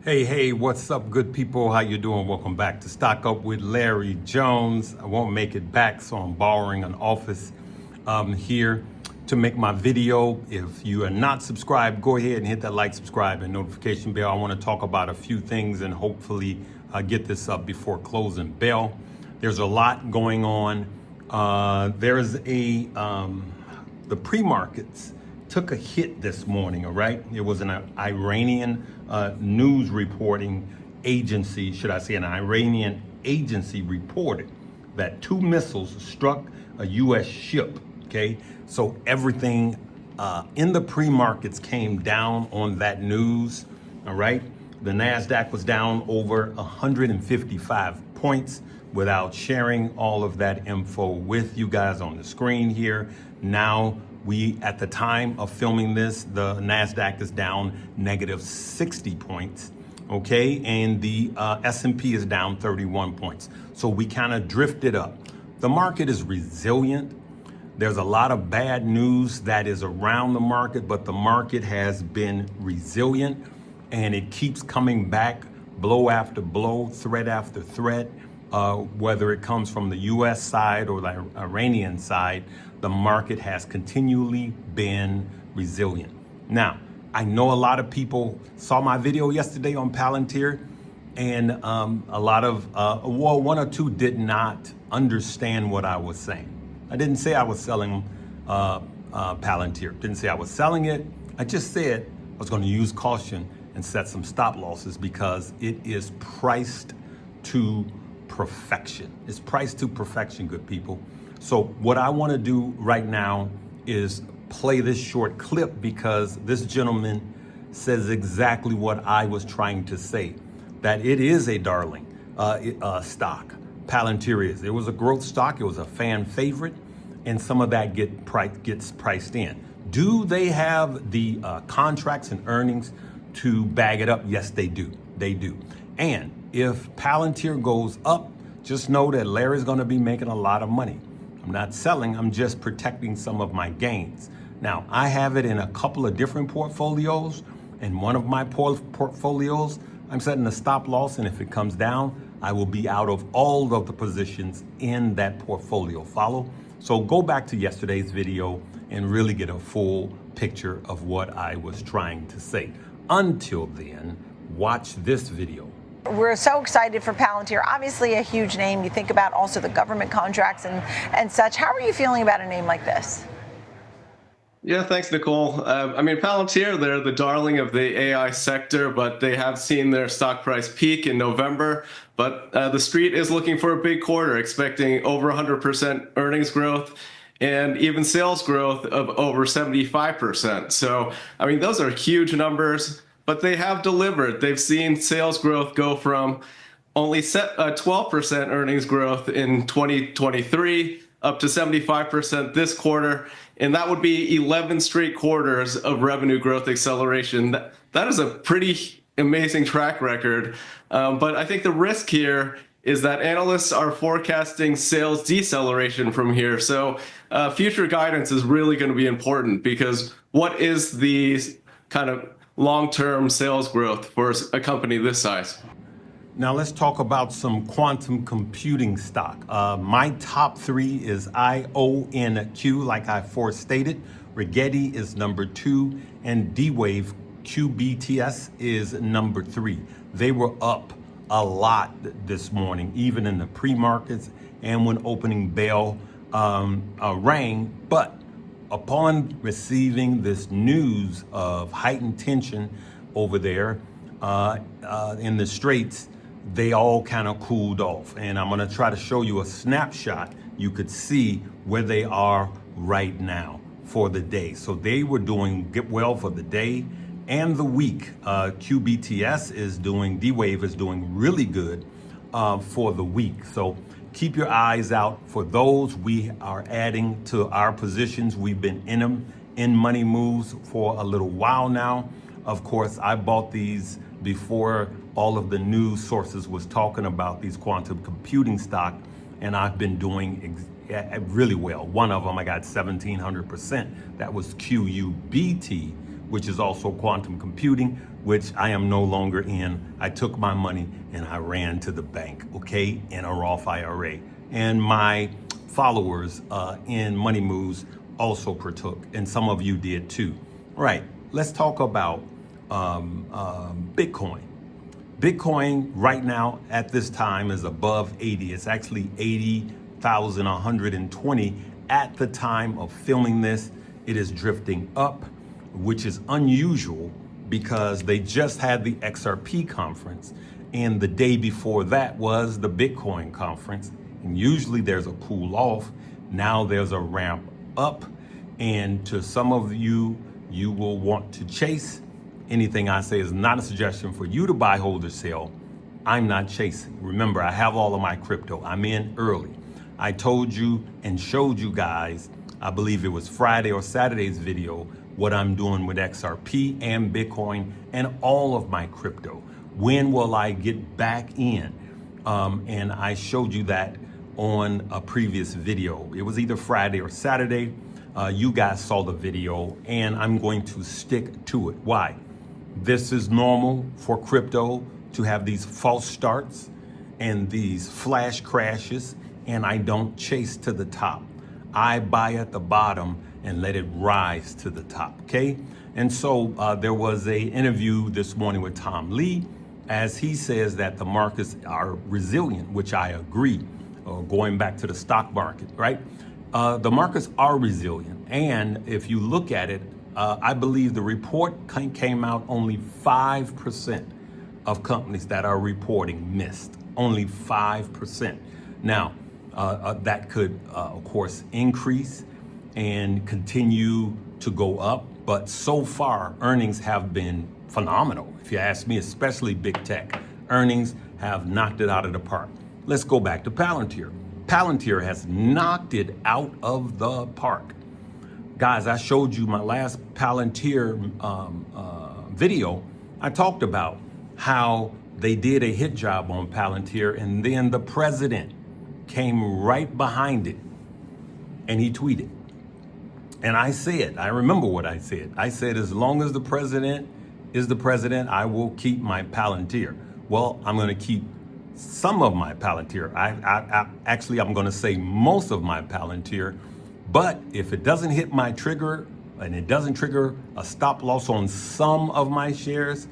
Hey, what's up, good people? How you doing? Welcome back to Stock Up with Larry Jones. I won't make it back, so I'm borrowing an office here to make my video. If you are not subscribed, go ahead and hit that like, subscribe, and notification bell. I want to talk about a few things and hopefully get this up before closing bell. There's a lot going on. The pre-markets took a hit this morning, all right? It was an Iranian news reporting agency, should I say an Iranian agency reported that 2 missiles struck a U.S. ship, okay? So everything in the pre-markets came down on that news, all right? The Nasdaq was down over 155 points. Without sharing all of that info with you guys on the screen here, now at the time of filming this, the Nasdaq is down negative 60 points, okay? And the S&P is down 31 points. So we kind of drifted up. The market is resilient. There's a lot of bad news that is around the market, but the market has been resilient and it keeps coming back blow after blow, threat after threat. Whether it comes from the U.S. side or the Iranian side, the market has continually been resilient. Now, I know a lot of people saw my video yesterday on PLTR, and one or two did not understand what I was saying. I didn't say I was selling PLTR. Didn't say I was selling it. I just said I was going to use caution and set some stop losses because it is priced to perfection. It's priced to perfection, good people. So what I want to do right now is play this short clip because this gentleman says exactly what I was trying to say, that it is a darling stock. Palantir is. It was a growth stock. It was a fan favorite, and some of that gets priced in. Do they have the contracts and earnings to bag it up? Yes, they do. They do. And if Palantir goes up, just know that Larry's going to be making a lot of money. I'm not selling, I'm just protecting some of my gains. Now, I have it in a couple of different portfolios. In one of my portfolios, I'm setting a stop loss, and if it comes down, I will be out of all of the positions in that portfolio. Follow? So go back to yesterday's video and really get a full picture of what I was trying to say. Until then, watch this video. We're so excited for Palantir. Obviously a huge name. You think about also the government contracts and such. How are you feeling about a name like this? Yeah, thanks, Nicole. Palantir, they're the darling of the AI sector, but they have seen their stock price peak in November. But the street is looking for a big quarter, expecting over 100% earnings growth and even sales growth of over 75%. So, those are huge numbers. But they have delivered. They've seen sales growth go from only 12% earnings growth in 2023 up to 75% this quarter. And that would be 11 straight quarters of revenue growth acceleration. That is a pretty amazing track record. But I think the risk here is that analysts are forecasting sales deceleration from here. So future guidance is really going to be important because what is the kind of long-term sales growth for a company this size? Now let's talk about some quantum computing stock. My top 3 is IONQ, like I forestated. Rigetti is number 2, and D-Wave QBTS is number 3. They were up a lot this morning, even in the pre-markets and when opening bell rang. But upon receiving this news of heightened tension over there in the Straits, they all kind of cooled off. And I'm going to try to show you a snapshot. You could see where they are right now for the day. So they were doing well for the day and the week. QBTS is doing, D-Wave is doing really good for the week. So keep your eyes out for those. We are adding to our positions. We've been in them in money moves for a little while now. Of course, I bought these before all of the news sources was talking about these quantum computing stock, and I've been doing really well. One of them I got 1,700%. That was QUBT, which is also quantum computing, which I am no longer in. I took my money and I ran to the bank, okay, in a Roth IRA. And my followers in Money Moves also partook, and some of you did too. All right, let's talk about Bitcoin. Bitcoin right now at this time is above 80. It's actually 80,120 at the time of filming this. It is drifting up, which is unusual because they just had the XRP conference, and the day before that was the Bitcoin conference. And usually there's a cool off. Now there's a ramp up, and to some of you, you will want to chase. Anything I say is not a suggestion for you to buy, hold, or sell. I'm not chasing. Remember, I have all of my crypto. I'm in early. I told you and showed you guys, I believe it was Friday or Saturday's video, what I'm doing with XRP and Bitcoin and all of my crypto. When will I get back in? And I showed you that on a previous video. It was either Friday or Saturday. You guys saw the video, and I'm going to stick to it. Why? This is normal for crypto to have these false starts and these flash crashes, and I don't chase to the top. I buy at the bottom and let it rise to the top, okay? And so there was an interview this morning with Tom Lee, as he says that the markets are resilient, which I agree, going back to the stock market, right? The markets are resilient, and if you look at it, I believe the report came out, only 5% of companies that are reporting missed, only 5%. Now, that could, of course, increase and continue to go up, but so far, earnings have been phenomenal. If you ask me, especially big tech, earnings have knocked it out of the park. Let's go back to Palantir. Palantir has knocked it out of the park. Guys, I showed you my last Palantir video. I talked about how they did a hit job on Palantir, and then the president came right behind it and he tweeted. And I said, I remember what I said. I said, as long as the president is the president, I will keep my Palantir. Well, I'm going to keep some of my Palantir. I'm going to say most of my Palantir. But if it doesn't hit my trigger and it doesn't trigger a stop loss on some of my shares,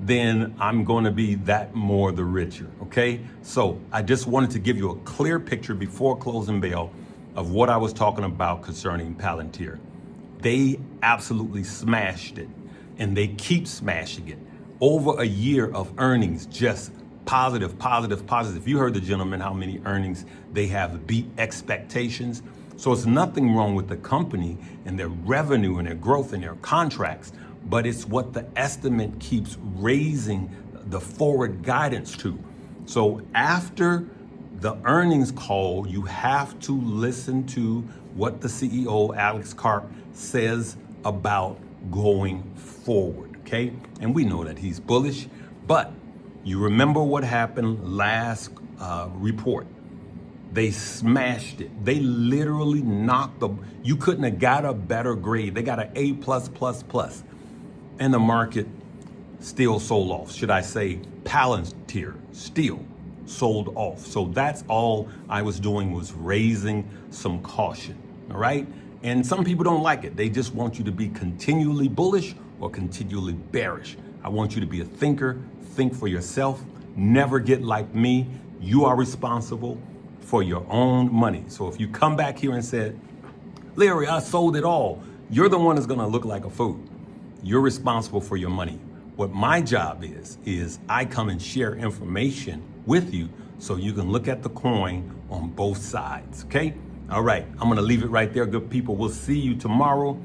then I'm going to be that more the richer, okay? So I just wanted to give you a clear picture before closing bell of what I was talking about concerning Palantir. They absolutely smashed it, and they keep smashing it. Over a year of earnings, just positive, positive, positive. You heard the gentleman how many earnings they have beat expectations. So it's nothing wrong with the company and their revenue and their growth and their contracts, but it's what the estimate keeps raising the forward guidance to. So after the earnings call, you have to listen to what the CEO, Alex Karp, says about going forward, okay? And we know that he's bullish, but you remember what happened last report. They smashed it. They literally knocked you couldn't have got a better grade. They got an A+++. And the market still sold off. Should I say Palantir still sold off. So that's all I was doing, was raising some caution, all right? And some people don't like it. They just want you to be continually bullish or continually bearish. I want you to be a thinker, think for yourself, never get like me. You are responsible for your own money. So if you come back here and said, Larry, I sold it all, you're the one that's gonna look like a fool. You're responsible for your money. What my job is I come and share information with you so you can look at the coin on both sides, okay? All right, I'm gonna leave it right there, good people. We'll see you tomorrow.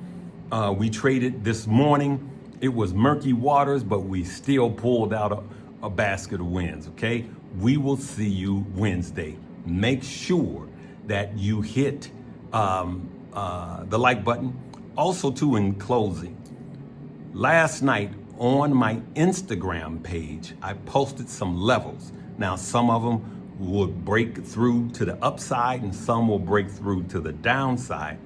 We traded this morning. It was murky waters, but we still pulled out a basket of wins, okay? We will see you Wednesday. Make sure that you hit the like button. Also, too, in closing, last night on my Instagram page, I posted some levels. Now, some of them will break through to the upside and some will break through to the downside.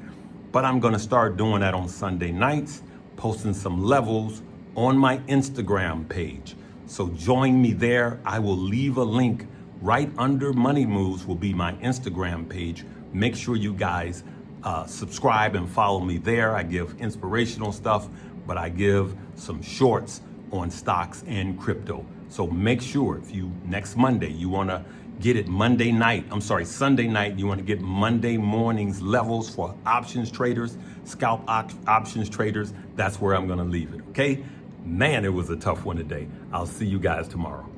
But I'm gonna start doing that on Sunday nights posting some levels on my Instagram page. So join me there. I will leave a link right under Money Moves will be my Instagram page. Make sure you guys subscribe and follow me there. I give inspirational stuff, but I give some shorts on stocks and crypto. So make sure if you next Monday, you want to get it Sunday night, you want to get Monday morning's levels for options traders, scalp options traders. That's where I'm going to leave it. Okay. Man, it was a tough one today. I'll see you guys tomorrow.